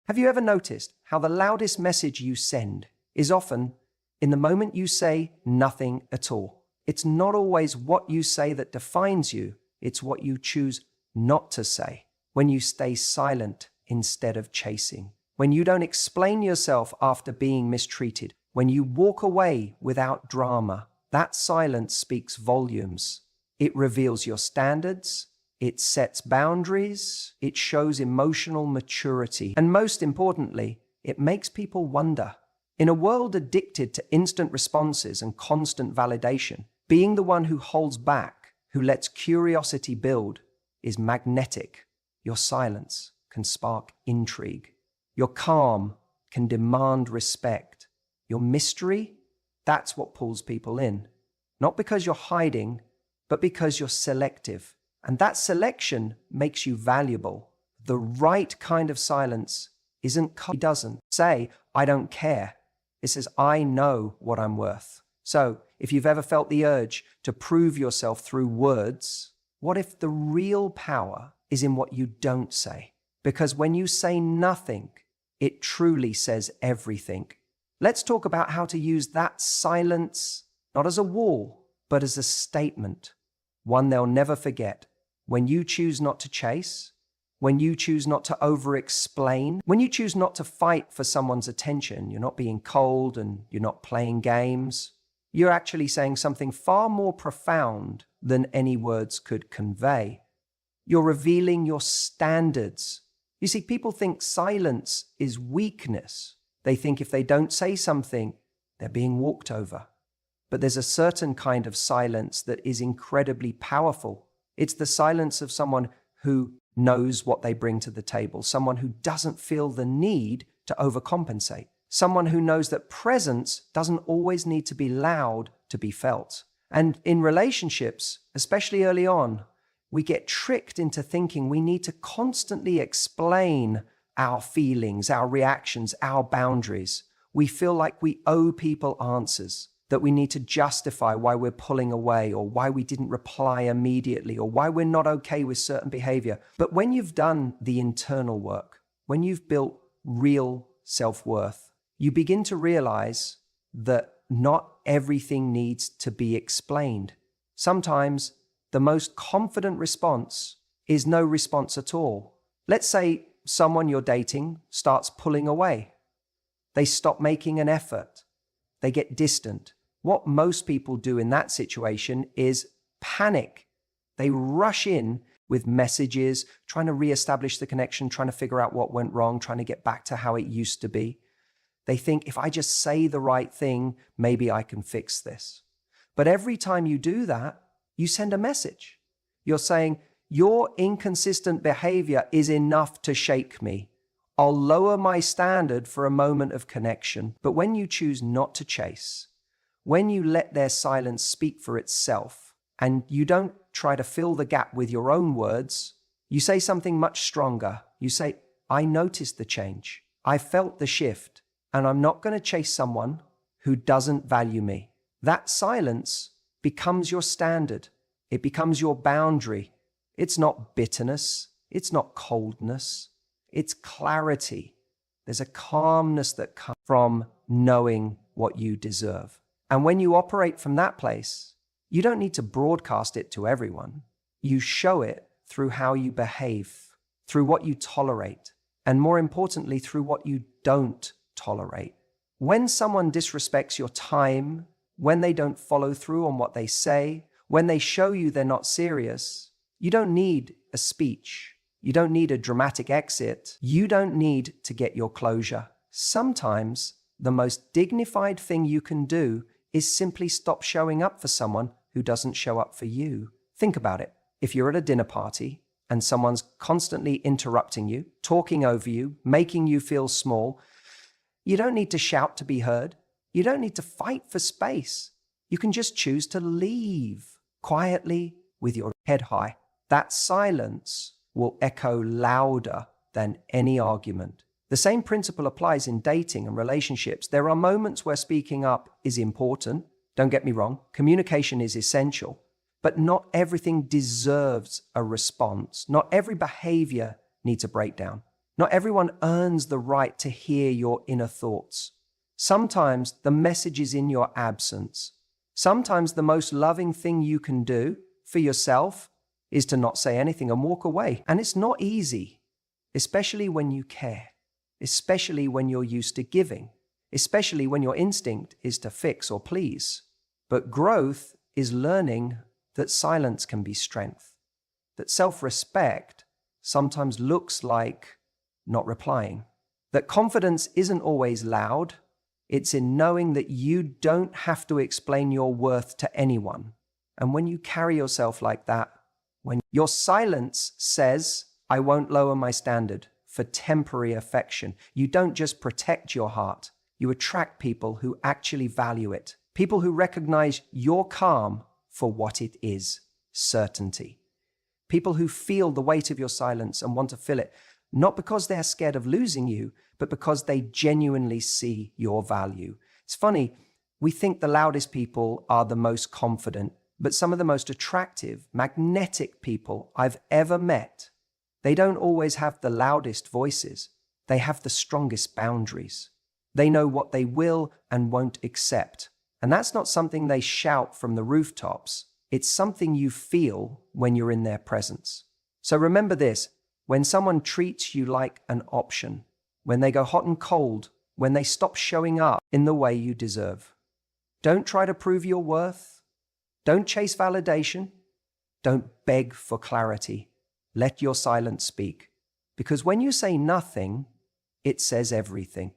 Have you ever noticed how the loudest message you send is often in the moment you say nothing at all? It's not always what you say that defines you, it's what you choose not to say. When you stay silent instead of chasing. When you don't explain yourself after being mistreated. When you walk away without drama. That silence speaks volumes. It reveals your standards. It sets boundaries. It shows emotional maturity. And most importantly, it makes people wonder. In a world addicted to instant responses and constant validation, being the one who holds back, who lets curiosity build, is magnetic. Your silence can spark intrigue. Your calm can demand respect. Your mystery, that's what pulls people in. Not because you're hiding, but because you're selective. And that selection makes you valuable. The right kind of silence it doesn't say, I don't care. It says, I know what I'm worth. So, if you've ever felt the urge to prove yourself through words, what if the real power is in what you don't say? Because when you say nothing, it truly says everything. Let's talk about how to use that silence, not as a wall, but as a statement. One they'll never forget. When you choose not to chase, when you choose not to over-explain, when you choose not to fight for someone's attention, you're not being cold and you're not playing games. You're actually saying something far more profound than any words could convey. You're revealing your standards. You see, people think silence is weakness. They think if they don't say something, they're being walked over. But there's a certain kind of silence that is incredibly powerful. It's the silence of someone who knows what they bring to the table, someone who doesn't feel the need to overcompensate, someone who knows that presence doesn't always need to be loud to be felt. And in relationships, especially early on, we get tricked into thinking we need to constantly explain our feelings, our reactions, our boundaries. We feel like we owe people answers, that we need to justify why we're pulling away or why we didn't reply immediately or why we're not okay with certain behavior. But when you've done the internal work, when you've built real self-worth, you begin to realize that not everything needs to be explained. Sometimes the most confident response is no response at all. Let's say someone you're dating starts pulling away. They stop making an effort. They get distant. What most people do in that situation is panic. They rush in with messages, trying to reestablish the connection, trying to figure out what went wrong, trying to get back to how it used to be. They think, if I just say the right thing, maybe I can fix this. But every time you do that, you send a message. You're saying, your inconsistent behavior is enough to shake me. I'll lower my standard for a moment of connection. But when you choose not to chase, when you let their silence speak for itself, and you don't try to fill the gap with your own words, you say something much stronger. You say, I noticed the change. I felt the shift, and I'm not going to chase someone who doesn't value me. That silence becomes your standard. It becomes your boundary. It's not bitterness. It's not coldness. It's clarity. There's a calmness that comes from knowing what you deserve. And when you operate from that place, you don't need to broadcast it to everyone. You show it through how you behave, through what you tolerate, and more importantly, through what you don't tolerate. When someone disrespects your time, when they don't follow through on what they say, when they show you they're not serious, you don't need a speech. You don't need a dramatic exit. You don't need to get your closure. Sometimes the most dignified thing you can do is simply stop showing up for someone who doesn't show up for you. Think about it. If you're at a dinner party and someone's constantly interrupting you, talking over you, making you feel small, you don't need to shout to be heard. You don't need to fight for space. You can just choose to leave quietly with your head high. That silence will echo louder than any argument. The same principle applies in dating and relationships. There are moments where speaking up is important. Don't get me wrong, communication is essential, but not everything deserves a response. Not every behavior needs a breakdown. Not everyone earns the right to hear your inner thoughts. Sometimes the message is in your absence. Sometimes the most loving thing you can do for yourself is to not say anything and walk away. And it's not easy, especially when you care, especially when you're used to giving, especially when your instinct is to fix or please. But growth is learning that silence can be strength, that self-respect sometimes looks like not replying, that confidence isn't always loud. It's in knowing that you don't have to explain your worth to anyone. And when you carry yourself like that, when your silence says, I won't lower my standard for temporary affection, you don't just protect your heart, you attract people who actually value it, people who recognize your calm for what it is, certainty. People who feel the weight of your silence and want to fill it, not because they're scared of losing you, but because they genuinely see your value. It's funny, we think the loudest people are the most confident, but some of the most attractive, magnetic people I've ever met, they don't always have the loudest voices. They have the strongest boundaries. They know what they will and won't accept. And that's not something they shout from the rooftops. It's something you feel when you're in their presence. So remember this, when someone treats you like an option, when they go hot and cold, when they stop showing up in the way you deserve, don't try to prove your worth. Don't chase validation. Don't beg for clarity. Let your silence speak. Because when you say nothing, it says everything.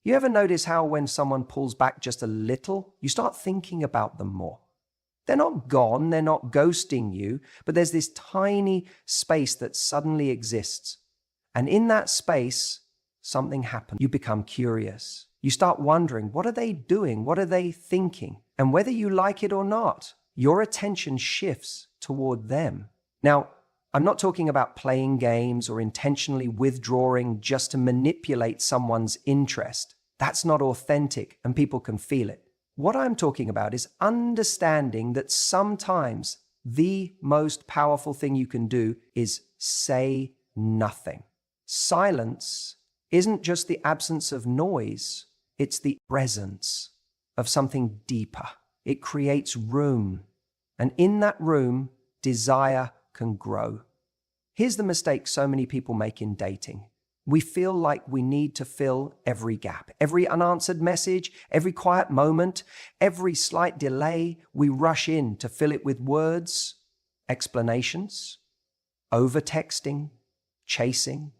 You ever notice how when someone pulls back just a little, you start thinking about them more? They're not gone, they're not ghosting you, but there's this tiny space that suddenly exists. And in that space, something happens. You become curious. You start wondering, what are they doing? What are they thinking? And whether you like it or not, your attention shifts toward them. Now, I'm not talking about playing games or intentionally withdrawing just to manipulate someone's interest. That's not authentic, and people can feel it. What I'm talking about is understanding that sometimes the most powerful thing you can do is say nothing. Silence isn't just the absence of noise, it's the presence of something deeper. It creates room, and in that room, desire can grow. Here's the mistake so many people make in dating. We feel like we need to fill every gap, every unanswered message, every quiet moment, every slight delay. We rush in to fill it with words, explanations, over-texting, chasing.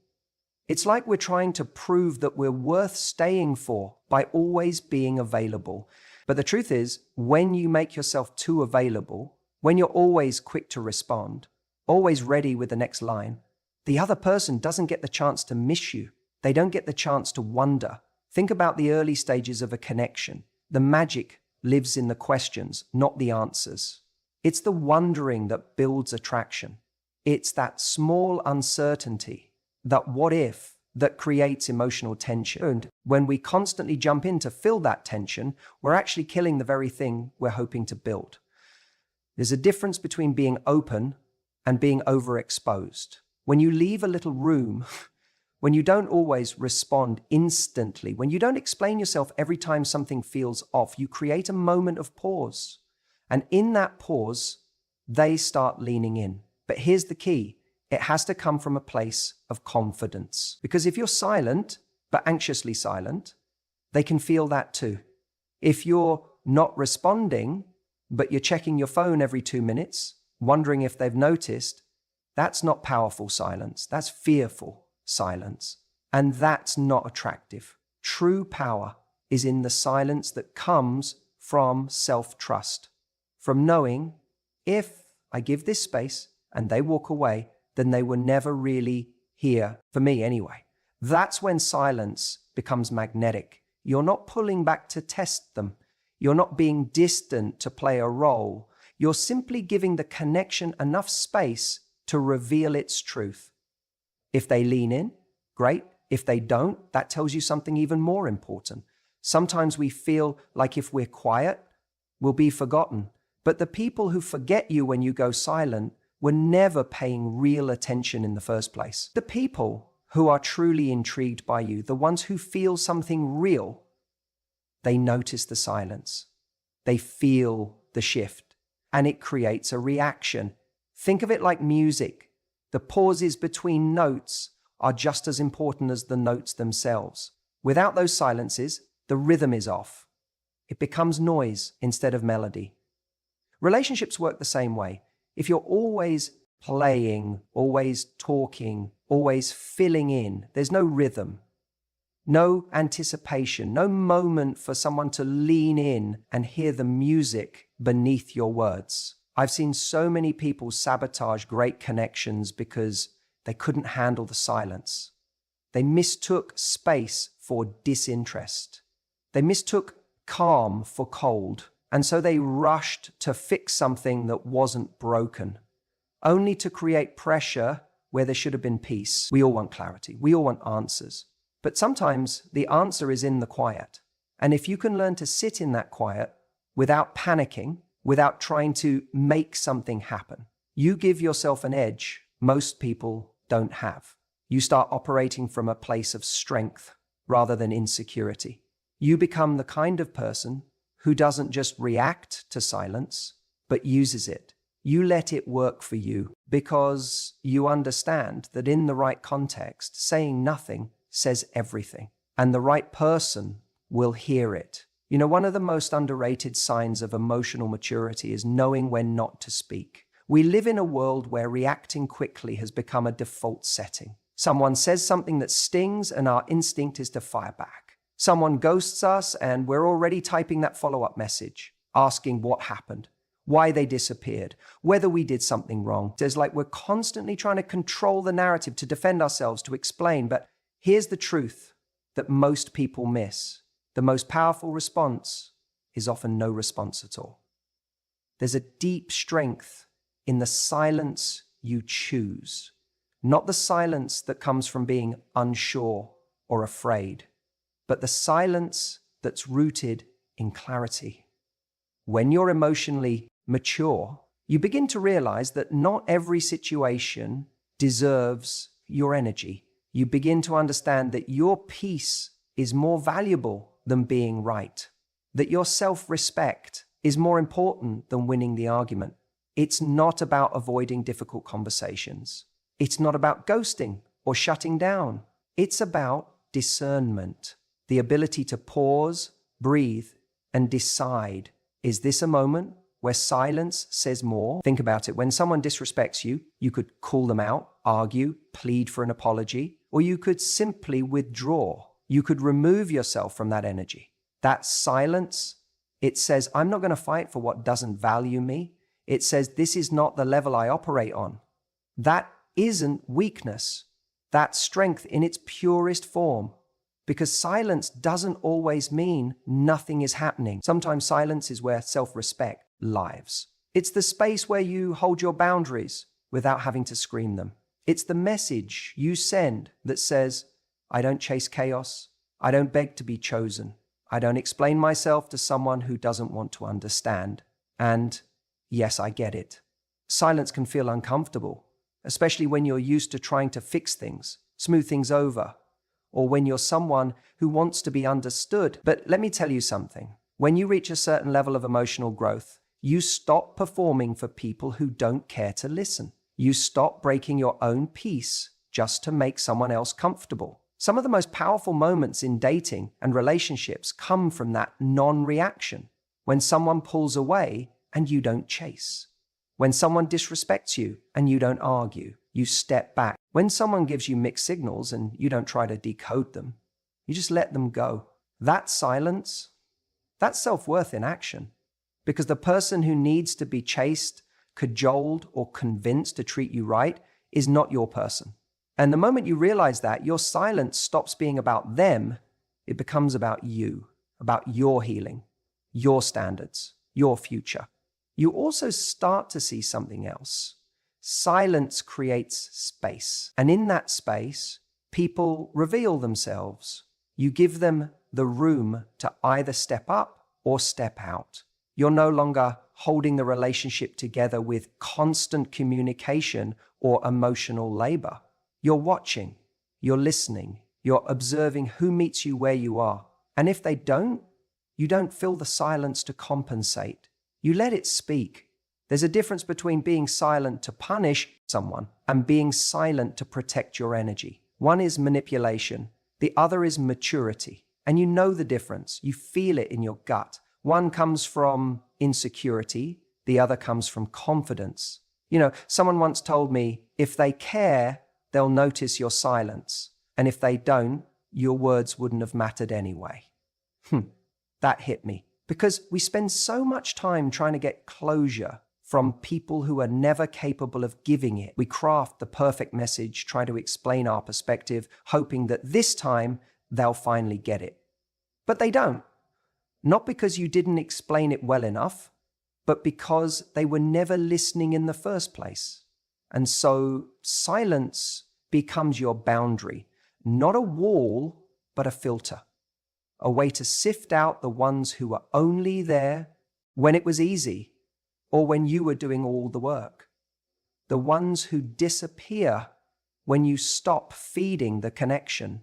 It's like we're trying to prove that we're worth staying for by always being available. But the truth is, when you make yourself too available, when you're always quick to respond, always ready with the next line, the other person doesn't get the chance to miss you. They don't get the chance to wonder. Think about the early stages of a connection. The magic lives in the questions, not the answers. It's the wondering that builds attraction. It's that small uncertainty, that what if, that creates emotional tension. And when we constantly jump in to fill that tension, we're actually killing the very thing we're hoping to build. There's a difference between being open and being overexposed. When you leave a little room, when you don't always respond instantly, when you don't explain yourself every time something feels off, you create a moment of pause. And in that pause, they start leaning in. But here's the key. It has to come from a place of confidence. Because if you're silent, but anxiously silent, they can feel that too. If you're not responding, but you're checking your phone every 2 minutes, wondering if they've noticed, that's not powerful silence. That's fearful silence. And that's not attractive. True power is in the silence that comes from self-trust, from knowing if I give this space and they walk away, then they were never really here, for me anyway. That's when silence becomes magnetic. You're not pulling back to test them. You're not being distant to play a role. You're simply giving the connection enough space to reveal its truth. If they lean in, great. If they don't, that tells you something even more important. Sometimes we feel like if we're quiet, we'll be forgotten. But the people who forget you when you go silent were never paying real attention in the first place. The people who are truly intrigued by you, the ones who feel something real, they notice the silence. They feel the shift, and it creates a reaction. Think of it like music. The pauses between notes are just as important as the notes themselves. Without those silences, the rhythm is off. It becomes noise instead of melody. Relationships work the same way. If you're always playing, always talking, always filling in, there's no rhythm, no anticipation, no moment for someone to lean in and hear the music beneath your words. I've seen so many people sabotage great connections because they couldn't handle the silence. They mistook space for disinterest. They mistook calm for cold. And so they rushed to fix something that wasn't broken, only to create pressure where there should have been peace. We all want clarity. We all want answers. But sometimes the answer is in the quiet. And if you can learn to sit in that quiet without panicking, without trying to make something happen, you give yourself an edge most people don't have. You start operating from a place of strength rather than insecurity. You become the kind of person who doesn't just react to silence, but uses it. You let it work for you because you understand that in the right context, saying nothing says everything, and the right person will hear it. You know, one of the most underrated signs of emotional maturity is knowing when not to speak. We live in a world where reacting quickly has become a default setting. Someone says something that stings and our instinct is to fire back. Someone ghosts us and we're already typing that follow-up message, asking what happened, why they disappeared, whether we did something wrong. It's like we're constantly trying to control the narrative, to defend ourselves, to explain. But here's the truth that most people miss. The most powerful response is often no response at all. There's a deep strength in the silence you choose, not the silence that comes from being unsure or afraid, but the silence that's rooted in clarity. When you're emotionally mature, you begin to realize that not every situation deserves your energy. You begin to understand that your peace is more valuable than being right, that your self-respect is more important than winning the argument. It's not about avoiding difficult conversations. It's not about ghosting or shutting down. It's about discernment, the ability to pause, breathe, and decide. Is this a moment where silence says more? Think about it. When someone disrespects you, you could call them out, argue, plead for an apology, or you could simply withdraw. You could remove yourself from that energy. That silence, it says, I'm not going to fight for what doesn't value me. It says, this is not the level I operate on. That isn't weakness. That's strength in its purest form. Because silence doesn't always mean nothing is happening. Sometimes silence is where self-respect lives. It's the space where you hold your boundaries without having to scream them. It's the message you send that says, I don't chase chaos. I don't beg to be chosen. I don't explain myself to someone who doesn't want to understand. And yes, I get it. Silence can feel uncomfortable, especially when you're used to trying to fix things, smooth things over, or when you're someone who wants to be understood. But let me tell you something. When you reach a certain level of emotional growth, you stop performing for people who don't care to listen. You stop breaking your own peace just to make someone else comfortable. Some of the most powerful moments in dating and relationships come from that non-reaction. When someone pulls away and you don't chase. When someone disrespects you and you don't argue, you step back. When someone gives you mixed signals and you don't try to decode them, you just let them go. That silence, that's self-worth in action. Because the person who needs to be chased, cajoled, or convinced to treat you right is not your person. And the moment you realize that, your silence stops being about them. It becomes about you, about your healing, your standards, your future. You also start to see something else. Silence creates space. And in that space, people reveal themselves. You give them the room to either step up or step out. You're no longer holding the relationship together with constant communication or emotional labor. You're watching, you're listening, you're observing who meets you where you are. And if they don't, you don't fill the silence to compensate. You let it speak. There's a difference between being silent to punish someone and being silent to protect your energy. One is manipulation, the other is maturity. And you know the difference. You feel it in your gut. One comes from insecurity, the other comes from confidence. Someone once told me, if they care, they'll notice your silence. And if they don't, your words wouldn't have mattered anyway. That hit me. Because we spend so much time trying to get closure from people who are never capable of giving it. We craft the perfect message, try to explain our perspective, hoping that this time they'll finally get it. But they don't. Not because you didn't explain it well enough, but because they were never listening in the first place. And so silence becomes your boundary, not a wall, but a filter. A way to sift out the ones who were only there when it was easy or when you were doing all the work. The ones who disappear when you stop feeding the connection.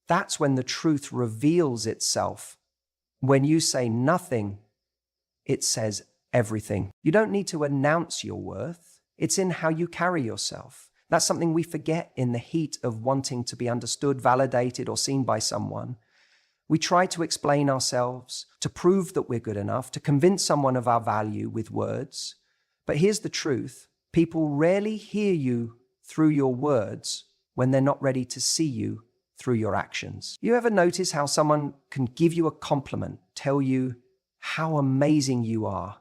That's when the truth reveals itself. When you say nothing, it says everything. You don't need to announce your worth. It's in how you carry yourself. That's something we forget in the heat of wanting to be understood, validated, or seen by someone. We try to explain ourselves, to prove that we're good enough, to convince someone of our value with words. But here's the truth. People rarely hear you through your words when they're not ready to see you through your actions. You ever notice how someone can give you a compliment, tell you how amazing you are,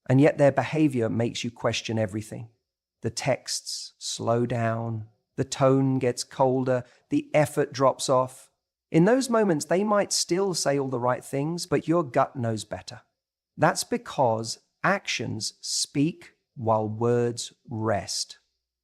and yet their behavior makes you question everything? The texts slow down, the tone gets colder, the effort drops off. In those moments, they might still say all the right things, but your gut knows better. That's because actions speak while words rest.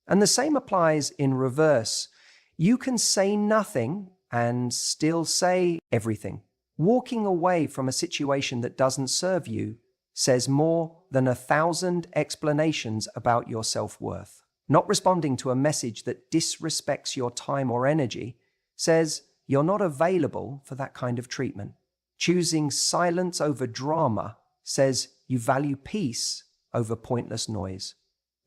And the same applies in reverse. You can say nothing and still say everything. Walking away from a situation that doesn't serve you says more than 1,000 explanations about your self-worth. Not responding to a message that disrespects your time or energy says you're not available for that kind of treatment. Choosing silence over drama says you value peace over pointless noise.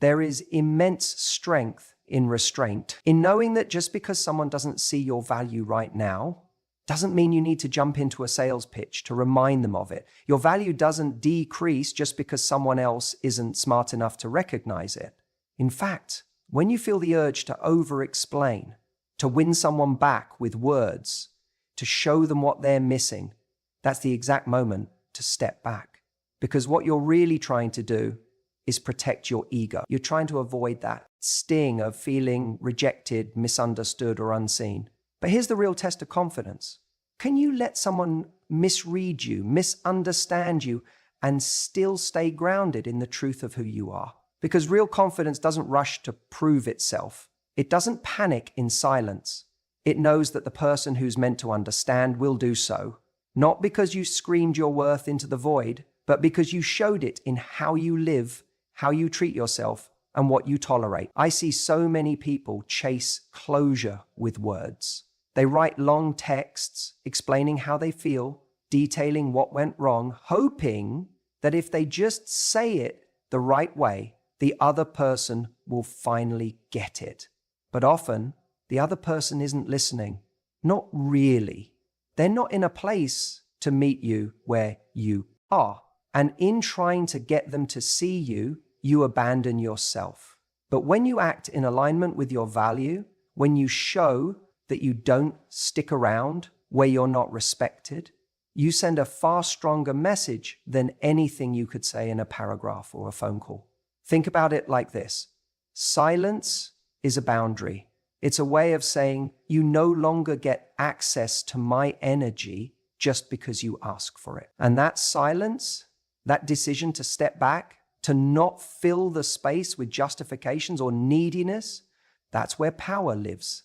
There is immense strength in restraint, in knowing that just because someone doesn't see your value right now, doesn't mean you need to jump into a sales pitch to remind them of it. Your value doesn't decrease just because someone else isn't smart enough to recognize it. In fact, when you feel the urge to over-explain, to win someone back with words, to show them what they're missing, that's the exact moment to step back. Because what you're really trying to do is protect your ego. You're trying to avoid that sting of feeling rejected, misunderstood, or unseen. But here's the real test of confidence. Can you let someone misread you, misunderstand you, and still stay grounded in the truth of who you are? Because real confidence doesn't rush to prove itself. It doesn't panic in silence. It knows that the person who's meant to understand will do so, not because you screamed your worth into the void, but because you showed it in how you live, how you treat yourself, and what you tolerate. I see so many people chase closure with words. They write long texts explaining how they feel, detailing what went wrong, hoping that if they just say it the right way, the other person will finally get it. But often, the other person isn't listening. Not really. They're not in a place to meet you where you are. And in trying to get them to see you, you abandon yourself. But when you act in alignment with your value, when you show that you don't stick around where you're not respected, you send a far stronger message than anything you could say in a paragraph or a phone call. Think about it like this. Silence is a boundary. It's a way of saying you no longer get access to my energy just because you ask for it. And that silence, that decision to step back, to not fill the space with justifications or neediness, that's where power lives.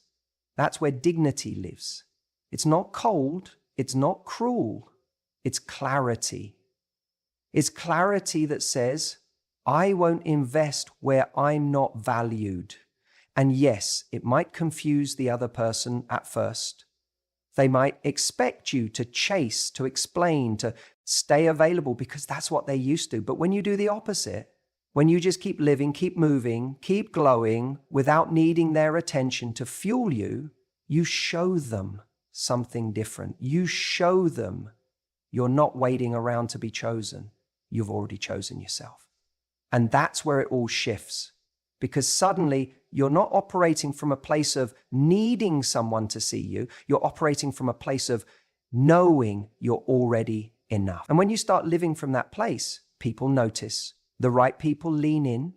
That's where dignity lives. It's not cold. It's not cruel. It's clarity. It's clarity that says, I won't invest where I'm not valued. And yes, it might confuse the other person at first. They might expect you to chase, to explain, to stay available because that's what they're used to. But when you do the opposite, when you just keep living, keep moving, keep glowing without needing their attention to fuel you, you show them something different. You show them you're not waiting around to be chosen. You've already chosen yourself. And that's where it all shifts, because suddenly you're not operating from a place of needing someone to see you. You're operating from a place of knowing you're already enough. And when you start living from that place, people notice. The right people lean in,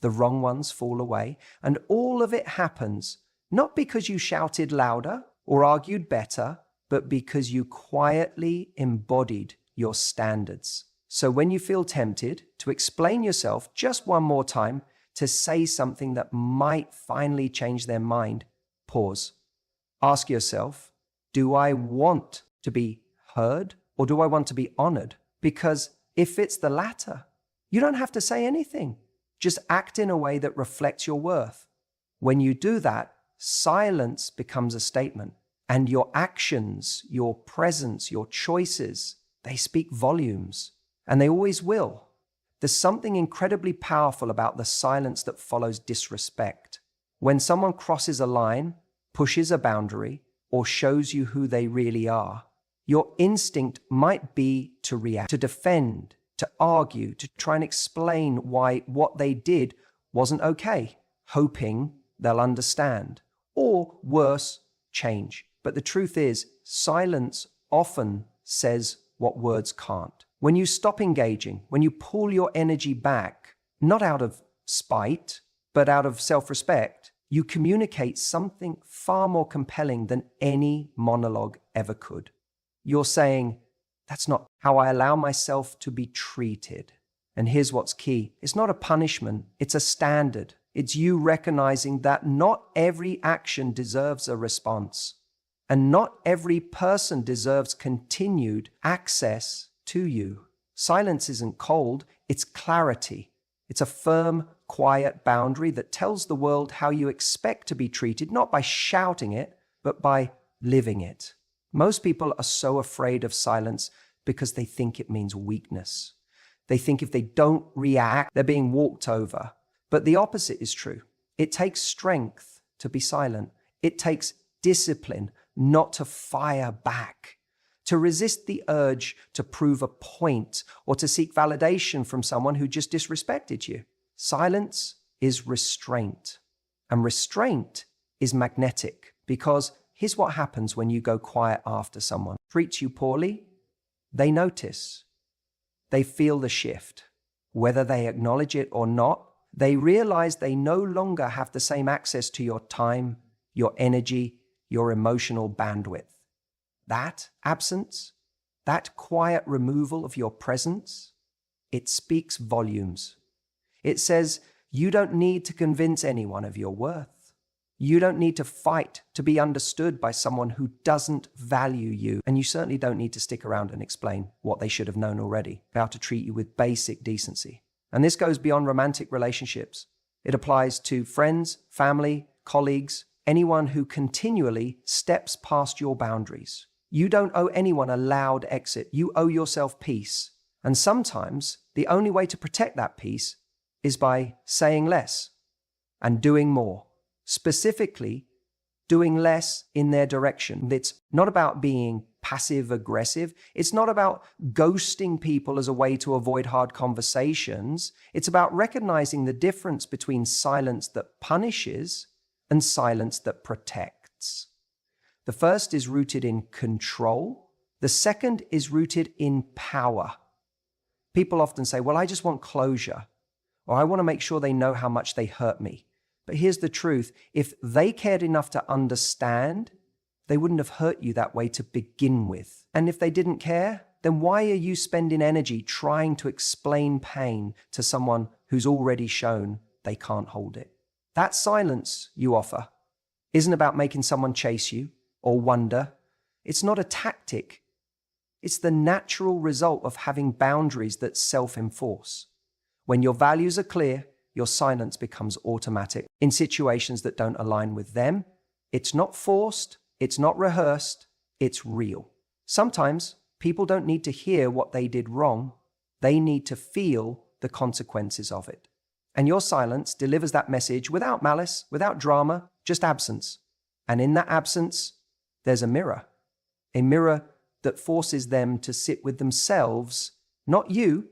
the wrong ones fall away, and all of it happens not because you shouted louder or argued better, but because you quietly embodied your standards. So when you feel tempted to explain yourself just one more time, to say something that might finally change their mind, pause. Ask yourself, do I want to be heard or do I want to be honored? Because if it's the latter, you don't have to say anything. Just act in a way that reflects your worth. When you do that, silence becomes a statement. And your actions, your presence, your choices, they speak volumes. And they always will. There's something incredibly powerful about the silence that follows disrespect. When someone crosses a line, pushes a boundary, or shows you who they really are, your instinct might be to react, to defend, to argue, to try and explain why what they did wasn't okay, hoping they'll understand, or worse, change. But the truth is, silence often says what words can't. When you stop engaging, when you pull your energy back, not out of spite, but out of self-respect, you communicate something far more compelling than any monologue ever could. You're saying, that's not how I allow myself to be treated. And here's what's key. It's not a punishment, it's a standard. It's you recognizing that not every action deserves a response. And not every person deserves continued access to you. Silence isn't cold, it's clarity. It's a firm, quiet boundary that tells the world how you expect to be treated, not by shouting it, but by living it. Most people are so afraid of silence because they think it means weakness. They think if they don't react, they're being walked over. But the opposite is true. It takes strength to be silent. It takes discipline not to fire back, to resist the urge to prove a point or to seek validation from someone who just disrespected you. Silence is restraint, and restraint is magnetic, because here's what happens when you go quiet after someone treats you poorly. They notice. They feel the shift. Whether they acknowledge it or not, they realize they no longer have the same access to your time, your energy, your emotional bandwidth. That absence, that quiet removal of your presence, it speaks volumes. It says you don't need to convince anyone of your worth. You don't need to fight to be understood by someone who doesn't value you. And you certainly don't need to stick around and explain what they should have known already, how to treat you with basic decency. And this goes beyond romantic relationships. It applies to friends, family, colleagues, anyone who continually steps past your boundaries. You don't owe anyone a loud exit. You owe yourself peace. And sometimes the only way to protect that peace is by saying less and doing more. Specifically, doing less in their direction. It's not about being passive-aggressive. It's not about ghosting people as a way to avoid hard conversations. It's about recognizing the difference between silence that punishes and silence that protects. The first is rooted in control. The second is rooted in power. People often say, well, I just want closure, or I want to make sure they know how much they hurt me. But here's the truth. If they cared enough to understand, they wouldn't have hurt you that way to begin with. And if they didn't care, then why are you spending energy trying to explain pain to someone who's already shown they can't hold it? That silence you offer isn't about making someone chase you or wonder. It's not a tactic. It's the natural result of having boundaries that self-enforce. When your values are clear, your silence becomes automatic. In situations that don't align with them, it's not forced, it's not rehearsed, it's real. Sometimes people don't need to hear what they did wrong, they need to feel the consequences of it. And your silence delivers that message without malice, without drama, just absence. And in that absence, there's a mirror that forces them to sit with themselves, not you.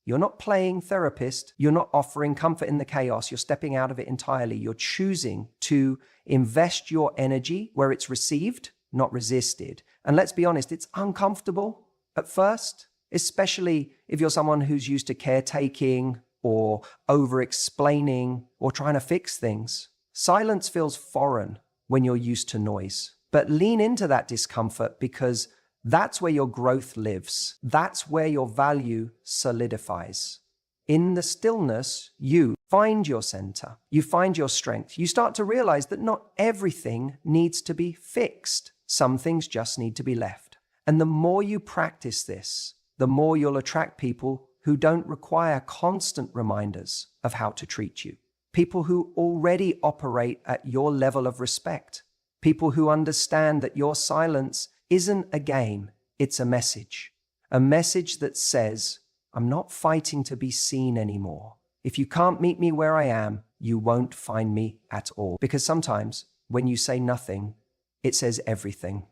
You're not playing therapist. You're not offering comfort in the chaos. You're stepping out of it entirely. You're choosing to invest your energy where it's received, not resisted. And let's be honest, it's uncomfortable at first, especially if you're someone who's used to caretaking or over-explaining or trying to fix things. Silence feels foreign when you're used to noise. But lean into that discomfort, because that's where your growth lives. That's where your value solidifies. In the stillness, you find your center. You find your strength. You start to realize that not everything needs to be fixed. Some things just need to be left. And the more you practice this, the more you'll attract people who don't require constant reminders of how to treat you. People who already operate at your level of respect. People who understand that your silence isn't a game, it's a message. A message that says, I'm not fighting to be seen anymore. If you can't meet me where I am, you won't find me at all. Because sometimes when you say nothing, it says everything.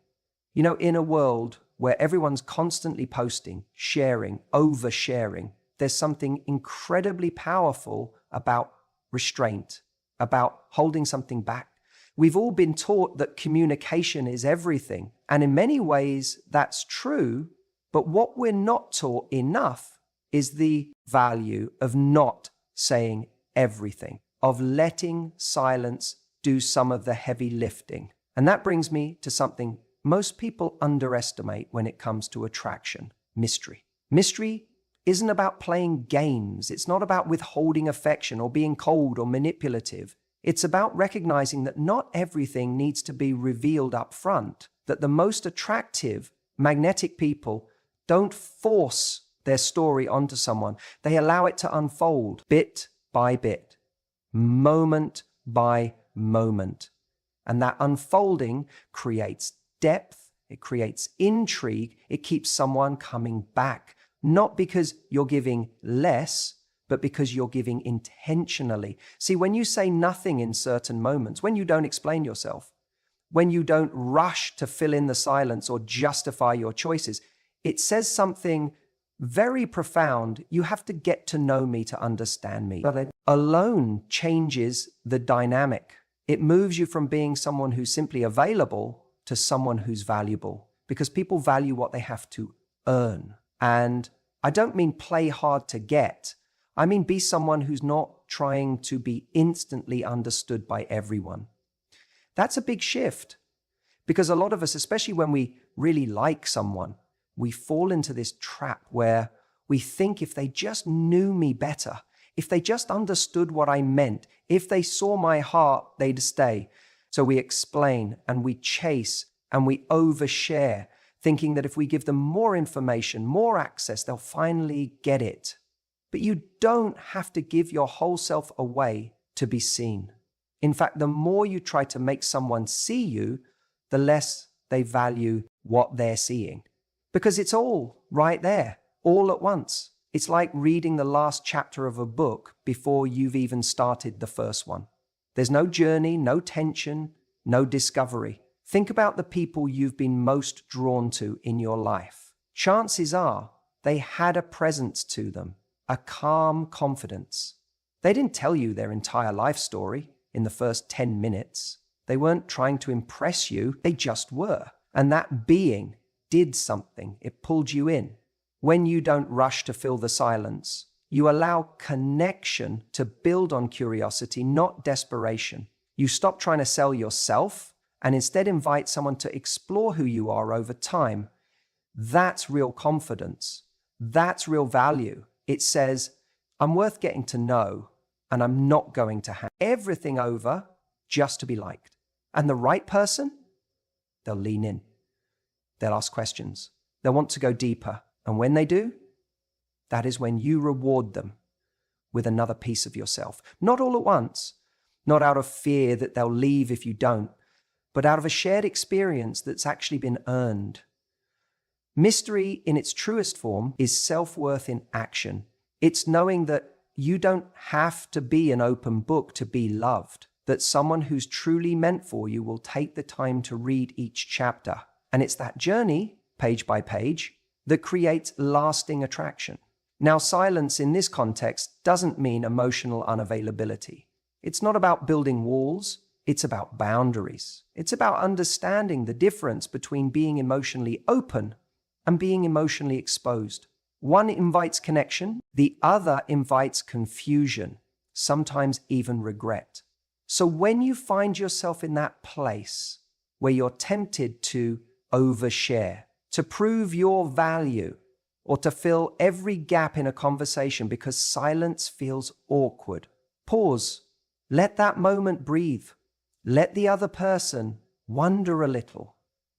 You know, in a world where everyone's constantly posting, sharing, oversharing, there's something incredibly powerful about restraint, about holding something back. We've all been taught that communication is everything. And in many ways, that's true. But what we're not taught enough is the value of not saying everything, of letting silence do some of the heavy lifting. And that brings me to something most people underestimate when it comes to attraction: mystery. Mystery isn't about playing games. It's not about withholding affection or being cold or manipulative. It's about recognizing that not everything needs to be revealed up front, that the most attractive, magnetic people don't force their story onto someone. They allow it to unfold bit by bit, moment by moment. And that unfolding creates depth, it creates intrigue, it keeps someone coming back, not because you're giving less, but because you're giving intentionally. See, when you say nothing in certain moments, when you don't explain yourself, when you don't rush to fill in the silence or justify your choices, it says something very profound. You have to get to know me to understand me. But it alone changes the dynamic. It moves you from being someone who's simply available to someone who's valuable, because people value what they have to earn. And I don't mean play hard to get. I mean, be someone who's not trying to be instantly understood by everyone. That's a big shift, because a lot of us, especially when we really like someone, we fall into this trap where we think if they just knew me better, if they just understood what I meant, if they saw my heart, they'd stay. So we explain and we chase and we overshare, thinking that if we give them more information, more access, they'll finally get it. But you don't have to give your whole self away to be seen. In fact, the more you try to make someone see you, the less they value what they're seeing. Because it's all right there, all at once. It's like reading the last chapter of a book before you've even started the first one. There's no journey, no tension, no discovery. Think about the people you've been most drawn to in your life. Chances are they had a presence to them, a calm confidence. They didn't tell you their entire life story in the first 10 minutes. They weren't trying to impress you, they just were. And that being did something, it pulled you in. When you don't rush to fill the silence, you allow connection to build on curiosity, not desperation. You stop trying to sell yourself and instead invite someone to explore who you are over time. That's real confidence. That's real value. It says, I'm worth getting to know, and I'm not going to hand everything over just to be liked. And the right person, they'll lean in. They'll ask questions. They'll want to go deeper. And when they do, that is when you reward them with another piece of yourself. Not all at once, not out of fear that they'll leave if you don't, but out of a shared experience that's actually been earned. Mystery in its truest form is self-worth in action. It's knowing that you don't have to be an open book to be loved, that someone who's truly meant for you will take the time to read each chapter. And it's that journey, page by page, that creates lasting attraction. Now, silence in this context doesn't mean emotional unavailability. It's not about building walls. It's about boundaries. It's about understanding the difference between being emotionally open and being emotionally exposed. One invites connection, the other invites confusion, sometimes even regret. So when you find yourself in that place where you're tempted to overshare, to prove your value, or to fill every gap in a conversation because silence feels awkward, pause. Let that moment breathe. Let the other person wonder a little,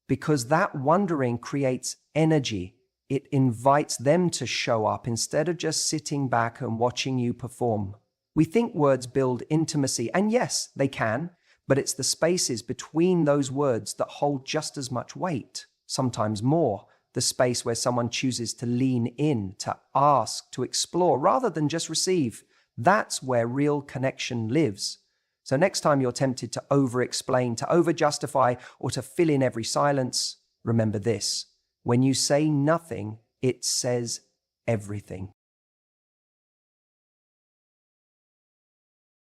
because that wondering creates energy. It invites them to show up instead of just sitting back and watching you perform. We think words build intimacy, and yes, they can, but it's the spaces between those words that hold just as much weight, sometimes more. The space where someone chooses to lean in, to ask, to explore, rather than just receive. That's where real connection lives. So next time you're tempted to over-explain, to over-justify, or to fill in every silence, remember this: when you say nothing, it says everything.